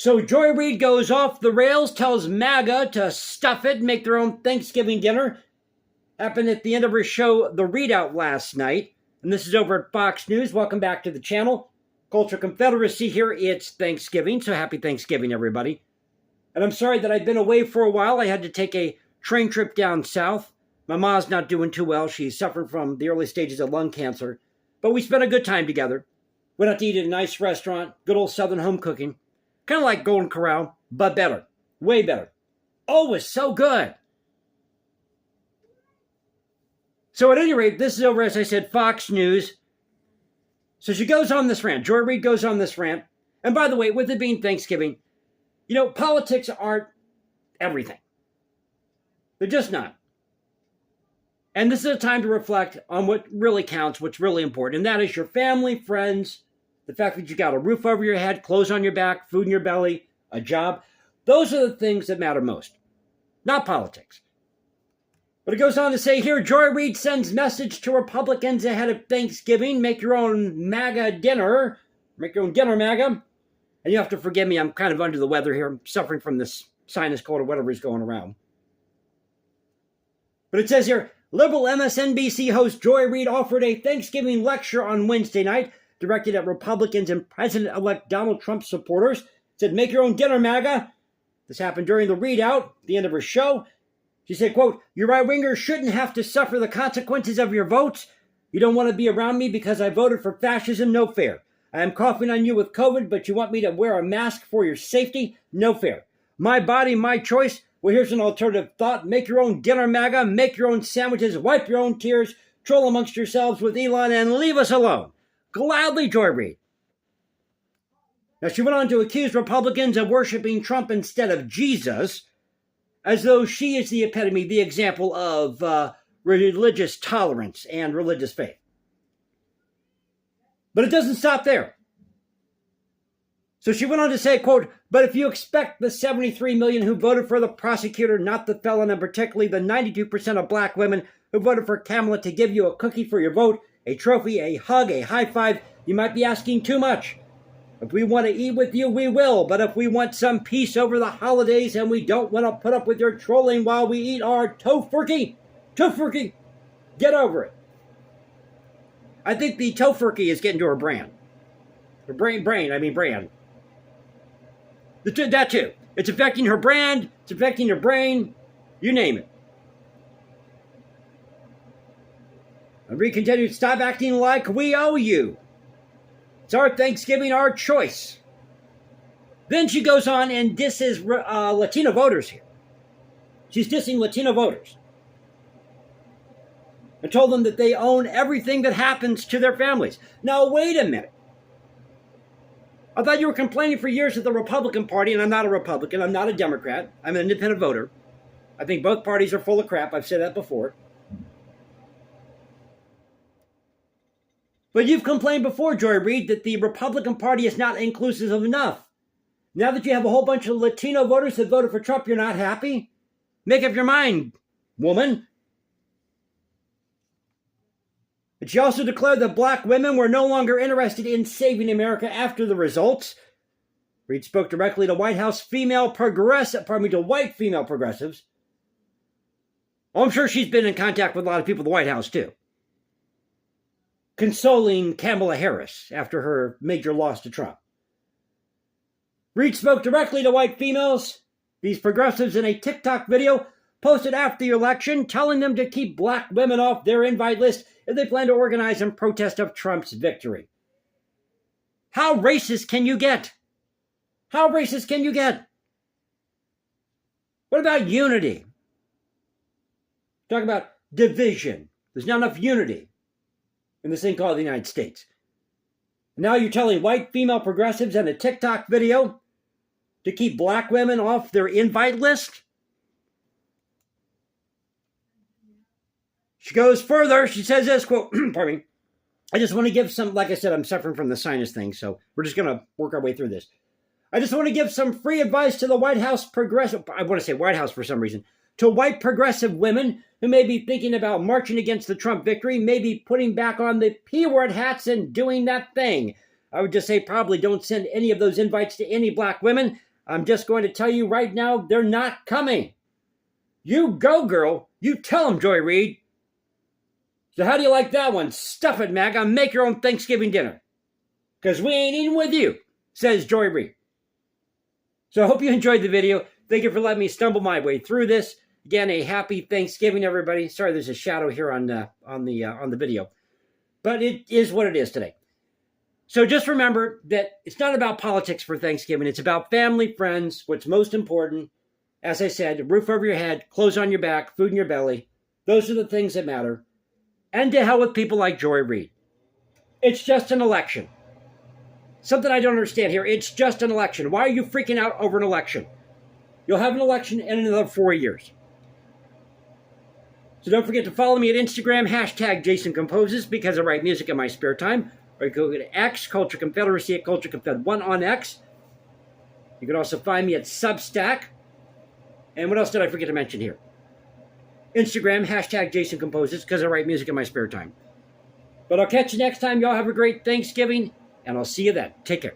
So Joy Reid goes off the rails, tells MAGA to stuff it, make their own Thanksgiving dinner. Happened at the end of her show, The Readout, last night. And this is over at Fox News. Welcome back to the channel. Culture Confederacy here. It's Thanksgiving, so happy Thanksgiving, everybody. And I'm sorry that I've been away for a while. I had to take a train trip down south. My mom's not doing too well. She's suffering from the early stages of lung cancer. But we spent a good time together. Went out to eat at a nice restaurant. Good old Southern home cooking. Kind of like Golden Corral, but better. Way better. Oh, it was so good. So at any rate, this is over, as I said, Fox News. So she goes on this rant. Joy Reid goes on this rant. And by the way, with it being Thanksgiving, you know, politics aren't everything. They're just not. And this is a time to reflect on what really counts, what's really important. And that is your family, friends, the fact that you got a roof over your head, clothes on your back, food in your belly, a job. Those are the things that matter most, not politics. But it goes on to say here, Joy Reid sends message to Republicans ahead of Thanksgiving. Make your own MAGA dinner. Make your own dinner, MAGA. And you have to forgive me, I'm kind of under the weather here. I'm suffering from this sinus cold or whatever is going around. But it says here, liberal MSNBC host Joy Reid offered a Thanksgiving lecture on Wednesday night directed at Republicans and President-elect Donald Trump supporters. It said, make your own dinner, MAGA. This happened during the readout, the end of her show. She said, quote, you right-wingers shouldn't have to suffer the consequences of your votes. You don't want to be around me because I voted for fascism? No fair. I am coughing on you with COVID, but you want me to wear a mask for your safety? No fair. My body, my choice. Well, here's an alternative thought. Make your own dinner, MAGA. Make your own sandwiches. Wipe your own tears. Troll amongst yourselves with Elon and leave us alone. Gladly, Joy Reid. Now, she went on to accuse Republicans of worshiping Trump instead of Jesus, as though she is the epitome, the example of religious tolerance and religious faith. But it doesn't stop there. So she went on to say, quote, but if you expect the 73 million who voted for the prosecutor, not the felon, and particularly the 92% of black women who voted for Kamala to give you a cookie for your vote, a trophy, a hug, a high five, you might be asking too much. If we want to eat with you, we will. But if we want some peace over the holidays and we don't want to put up with your trolling while we eat our tofurkey, get over it. I think the tofurkey is getting to her brand. Her brand. That too. It's affecting her brand. It's affecting her brain. You name it. And Reid continued, stop acting like we owe you. It's our Thanksgiving, our choice. Then she goes on and disses Latino voters here. She's dissing Latino voters. And told them that they own everything that happens to their families. Now, wait a minute. I thought you were complaining for years of the Republican Party, and I'm not a Republican. I'm not a Democrat. I'm an independent voter. I think both parties are full of crap. I've said that before. But you've complained before, Joy Reid, that the Republican Party is not inclusive enough. Now that you have a whole bunch of Latino voters that voted for Trump, you're not happy? Make up your mind, woman. And she also declared that black women were no longer interested in saving America after the results. Reid spoke directly to white female progressives. Oh, I'm sure she's been in contact with a lot of people at the White House, too. Consoling Kamala Harris after her major loss to Trump. Reid spoke directly to white females, these progressives, in a TikTok video posted after the election, telling them to keep black women off their invite list if they plan to organize in protest of Trump's victory. How racist can you get? How racist can you get? What about unity? Talk about division. There's not enough unity in this thing called the United States. Now you're telling white female progressives in a TikTok video to keep black women off their invite list? She goes further. She says this, quote, pardon me, I just want to give some, like I said, I'm suffering from the sinus thing, so we're just going to work our way through this. I just want to give some free advice to the White House progressive, I want to say White House for some reason, to white progressive women who may be thinking about marching against the Trump victory, maybe putting back on the P-word hats and doing that thing. I would just say probably don't send any of those invites to any black women. I'm just going to tell you right now, they're not coming. You go, girl. You tell them, Joy Reid. So how do you like that one? Stuff it, MAGA. Make your own Thanksgiving dinner. Because we ain't eating with you, says Joy Reid. So I hope you enjoyed the video. Thank you for letting me stumble my way through this. Again, a happy Thanksgiving, everybody. Sorry, there's a shadow here on the video. But it is what it is today. So just remember that it's not about politics for Thanksgiving. It's about family, friends, what's most important. As I said, a roof over your head, clothes on your back, food in your belly. Those are the things that matter. And to hell with people like Joy Reid. It's just an election. Something I don't understand here. It's just an election. Why are you freaking out over an election? You'll have an election in another 4 years. So don't forget to follow me at Instagram, #JasonComposes, because I write music in my spare time. Or you can go to X, Culture Confederacy at Culture Confed 1 on X. You can also find me at Substack. And what else did I forget to mention here? Instagram, #JasonComposes, because I write music in my spare time. But I'll catch you next time. Y'all have a great Thanksgiving, and I'll see you then. Take care.